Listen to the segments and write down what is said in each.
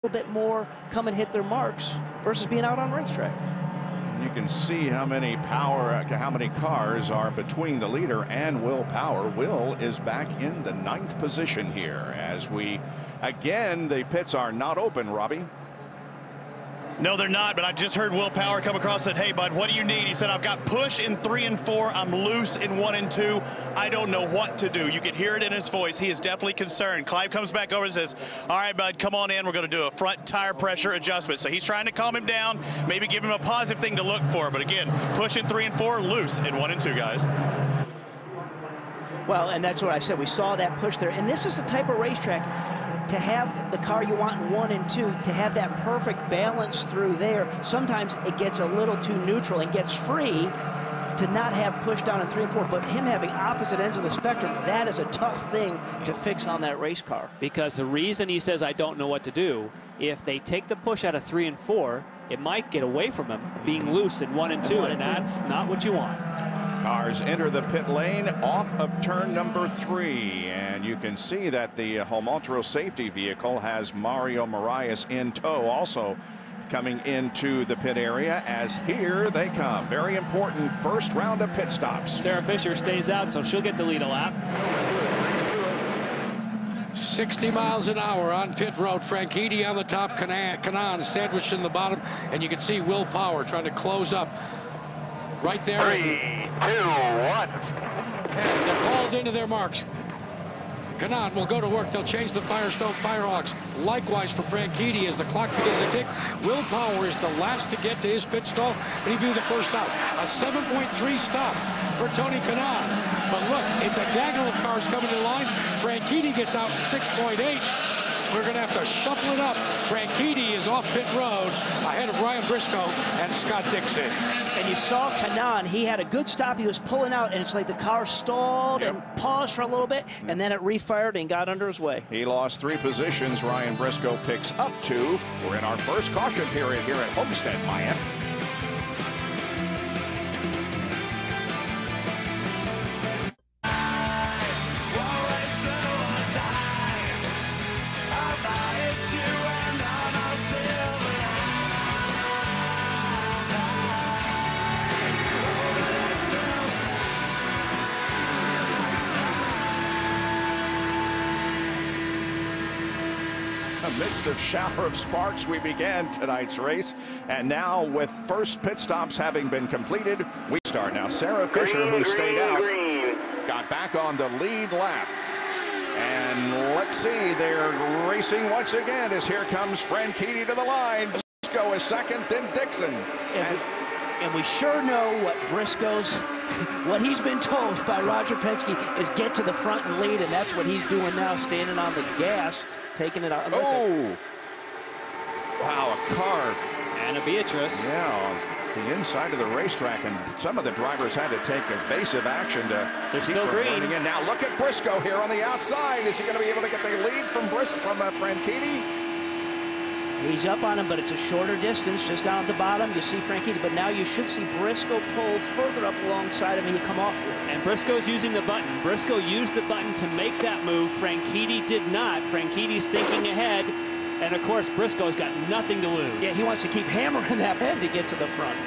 little bit more come and hit their marks versus being out on racetrack. You can see how many cars are between the leader and Will Power. Will is back in the 9th position here as again, the pits are not open, Robbie. No, they're not, but I just heard Will Power come across and said, hey, bud, what do you need? He said, I've got push in 3 and 4. I'm loose in 1 and 2. I don't know what to do. You can hear it in his voice. He is definitely concerned. Clive comes back over and says, all right, bud, come on in. We're going to do a front tire pressure adjustment. So he's trying to calm him down, maybe give him a positive thing to look for. But again, push in 3 and 4, loose in 1 and 2, guys. Well, and that's what I said. We saw that push there. And this is the type of racetrack to have the car you want in 1 and 2, to have that perfect balance through there. Sometimes it gets a little too neutral and gets free to not have push down in 3 and 4. But him having opposite ends of the spectrum, that is a tough thing to fix on that race car. Because the reason he says, I don't know what to do, if they take the push out of 3 and 4, it might get away from him being loose in 1 and 2, and that's not what you want. Cars enter the pit lane off of turn number 3, and you can see that the Homoltro safety vehicle has Mario Marias in tow, also coming into the pit area as here they come. Very important first round of pit stops. Sarah Fisher stays out, so she'll get to lead a lap. 60 miles an hour on pit road. Franchitti on the top, Kanaan sandwiched in the bottom, and you can see Will Power trying to close up right there. 3, 2, 1. And they're called into their marks. Kanaan will go to work. They'll change the Firestone Firehawks. Likewise for Franchitti as the clock begins to tick. Will Power is the last to get to his pit stall, and he'll be the first out. A 7.3 stop for Tony Kanaan. But look, it's a gaggle of cars coming in line. Franchitti gets out 6.8. We're going to have to shuffle it up. Franchitti is off pit road ahead of Ryan Briscoe and Scott Dixon. And you saw Kanaan, he had a good stop. He was pulling out, and it's like the car stalled and paused for a little bit, and then it refired and got under his way. He lost 3 positions. Ryan Briscoe picks up 2. We're in our first caution period here at Homestead-Miami. Amidst a shower of sparks, we began tonight's race, and now with first pit stops having been completed, we start now. Sarah Fisher, who stayed out, got back on the lead lap. And let's see, they're racing once again as here comes Franchitti to the line. Briscoe is second, then Dixon. And we sure know what Briscoe's, what he's been told by Roger Penske is get to the front and lead, and that's what he's doing now, standing on the gas, taking it out. Oh! Wow, a car. Anna Beatrice. Yeah, on the inside of the racetrack, and some of the drivers had to take evasive action to They're keep still from green. running in. Now look at Briscoe here on the outside. Is he going to be able to get the lead from Franchitti? He's up on him, but it's a shorter distance, just down at the bottom. You see Franchitti, but now you should see Briscoe pull further up alongside him, and he'll come off with it. And Briscoe's using the button. Briscoe used the button to make that move. Franchitti did not. Franchitti's thinking ahead, and of course, Briscoe's got nothing to lose. Yeah, he wants to keep hammering that head to get to the front.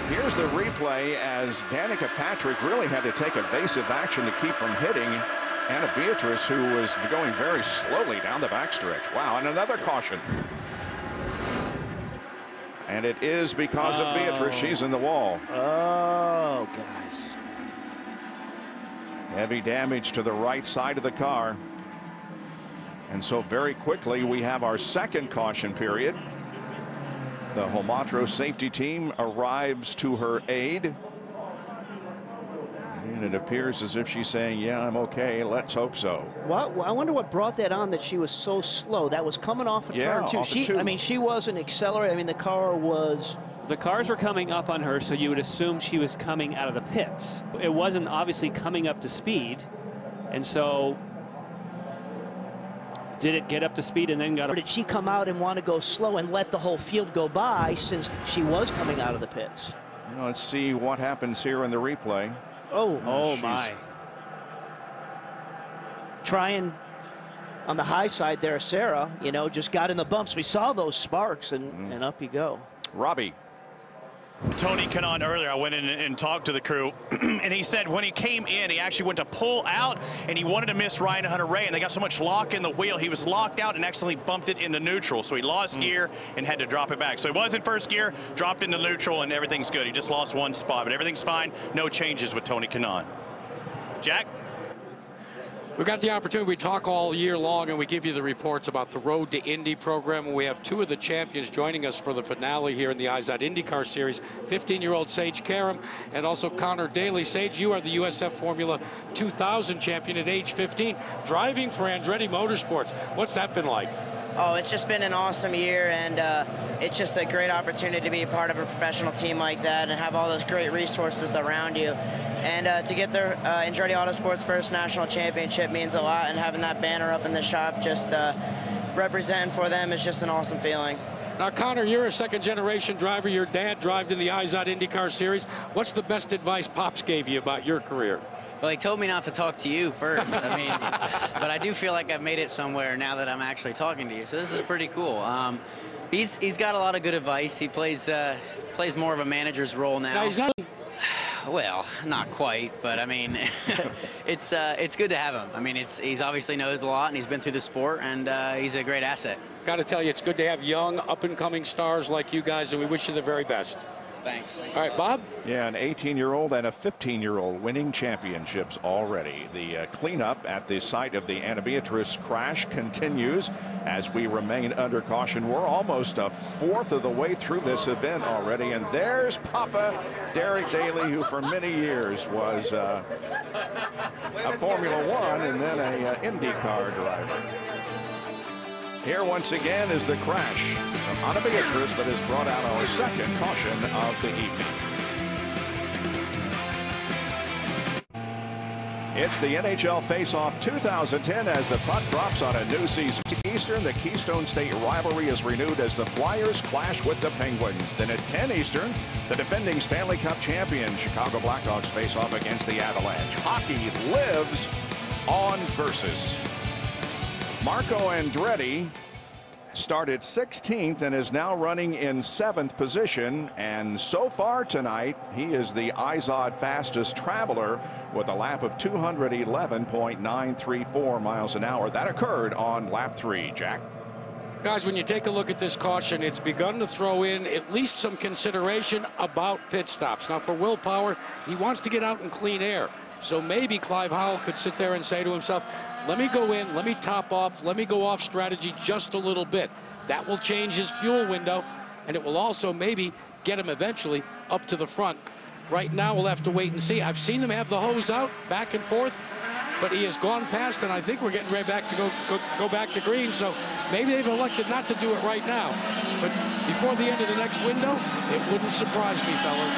Here's the replay as Danica Patrick really had to take evasive action to keep from hitting Anna Beatrice, who was going very slowly down the backstretch. Wow, and another caution. And it is because of Beatrice. She's in the wall. Oh, guys. Heavy damage to the right side of the car. And so very quickly we have our second caution period. The Homoltro safety team arrives to her aid. And it appears as if she's saying, yeah, I'm okay. Let's hope so. Well, I wonder what brought that on, that she was so slow. That was coming off of turn 2. I mean, she wasn't accelerating. I mean, the car was... The cars were coming up on her, so you would assume she was coming out of the pits. It wasn't obviously coming up to speed, and so did it get up to speed and then got up? Or did she come out and want to go slow and let the whole field go by since she was coming out of the pits? Let's see what happens here in the replay. Oh my. Trying on the high side there, Sarah, you know, just got in the bumps. We saw those sparks, and up you go. Robbie. Tony Kanaan earlier, I went in and talked to the crew, and he said when he came in, he actually went to pull out, and he wanted to miss Ryan Hunter-Reay, and they got so much lock in the wheel, he was locked out and accidentally bumped it into neutral. So he lost gear and had to drop it back. So he was in first gear, dropped into neutral, and everything's good. He just lost one spot, but everything's fine. No changes with Tony Kanaan. Jack? We got the opportunity. We talk all year long, and we give you the reports about the Road to Indy program. And we have two of the champions joining us for the finale here in the IZOD IndyCar Series. 15-year-old Sage Karam and also Connor Daly. Sage, you are the USF Formula 2000 champion at age 15, driving for Andretti Motorsports. What's that been like? Oh, it's just been an awesome year, and it's just a great opportunity to be a part of a professional team like that and have all those great resources around you. And to get their Andretti Autosport's first national championship means a lot, and having that banner up in the shop just representing for them is just an awesome feeling. Now, Connor, you're a second-generation driver. Your dad drove in the IZOD IndyCar Series. What's the best advice Pops gave you about your career? Well, he told me not to talk to you first. I mean, but I do feel like I've made it somewhere now that I'm actually talking to you. So this is pretty cool. He's got a lot of good advice. He plays more of a manager's role now. No, he's not. Well, not quite, but I mean, it's good to have him. I mean, he's obviously knows a lot, and he's been through the sport, and he's a great asset. Got to tell you, it's good to have young, up-and-coming stars like you guys, and we wish you the very best. Thanks. All right, Bob? Yeah, an 18-year-old and a 15-year-old winning championships already. The cleanup at the site of the Ana Beatriz crash continues as we remain under caution. We're almost a fourth of the way through this event already, and there's Papa Derek Daly, who for many years was a Formula One and then a IndyCar driver. Here once again is the crash from Ana Beatriz that has brought out our second caution of the evening. It's the NHL Face-Off 2010 as the puck drops on a new season. Eastern, the Keystone State rivalry is renewed as the Flyers clash with the Penguins. Then at 10 Eastern, the defending Stanley Cup champion Chicago Blackhawks face off against the Avalanche. Hockey lives on Versus. Marco Andretti started 16th and is now running in 7th position, and so far tonight he is the IZOD fastest traveler with a lap of 211.934 miles an hour. That occurred on lap 3. Jack? Guys, when you take a look at this caution, it's begun to throw in at least some consideration about pit stops. Now, for Will Power, he wants to get out in clean air. So maybe Clive Howell could sit there and say to himself, let me go in, let me top off, let me go off strategy just a little bit. That will change his fuel window, and it will also maybe get him eventually up to the front. Right now, we'll have to wait and see. I've seen him have the hose out back and forth, but he has gone past, and I think we're getting right back to go back to green. So maybe they've elected not to do it right now. But before the end of the next window, it wouldn't surprise me, fellas.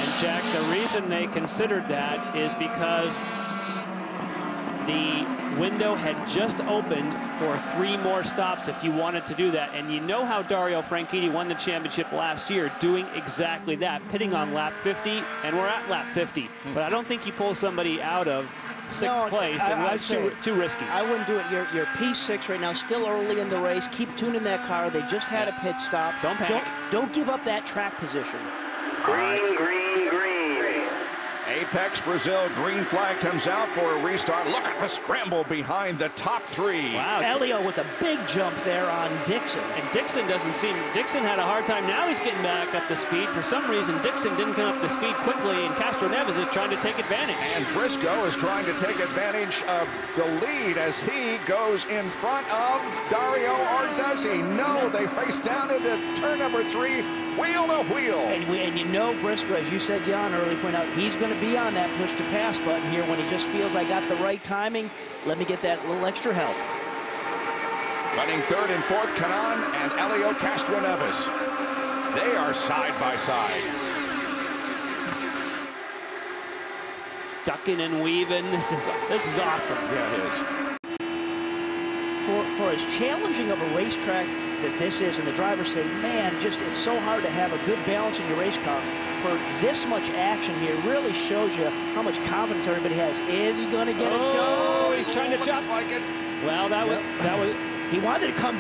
And Jack, the reason they considered that is because the window had just opened for 3 more stops if you wanted to do that. And you know how Dario Franchitti won the championship last year, doing exactly that, pitting on lap 50, and we're at lap 50. But I don't think you pull somebody out of 6th place, and that's too risky. I wouldn't do it. You're P6 right now, still early in the race. Keep tuning that car. They just had a pit stop. Don't panic. Don't give up that track position. Green, green, green. Apex Brazil, green flag comes out for a restart. Look at the scramble behind the top 3. Wow. Elio with a big jump there on Dixon. And Dixon Dixon had a hard time. Now he's getting back up to speed. For some reason, Dixon didn't come up to speed quickly, and Castro Neves is trying to take advantage. And Briscoe is trying to take advantage of the lead as he goes in front of Dario, or does he? No, they race down into turn number 3, wheel to wheel. And you know Briscoe, as you said, Jan earlier pointed out, he's going to be on that push to pass button here when he just feels I got the right timing. Let me get that little extra help. Running 3rd and 4th, Kanaan and Elio Castro Neves. They are side by side. Ducking and weaving. This is awesome. Yeah, it is. For as challenging of a racetrack that this is, and the drivers say, man, just it's so hard to have a good balance in your race car. For this much action here really shows you how much confidence everybody has. Is he going to get it done? He's trying to jump. Looks like it. Well, that was he wanted to come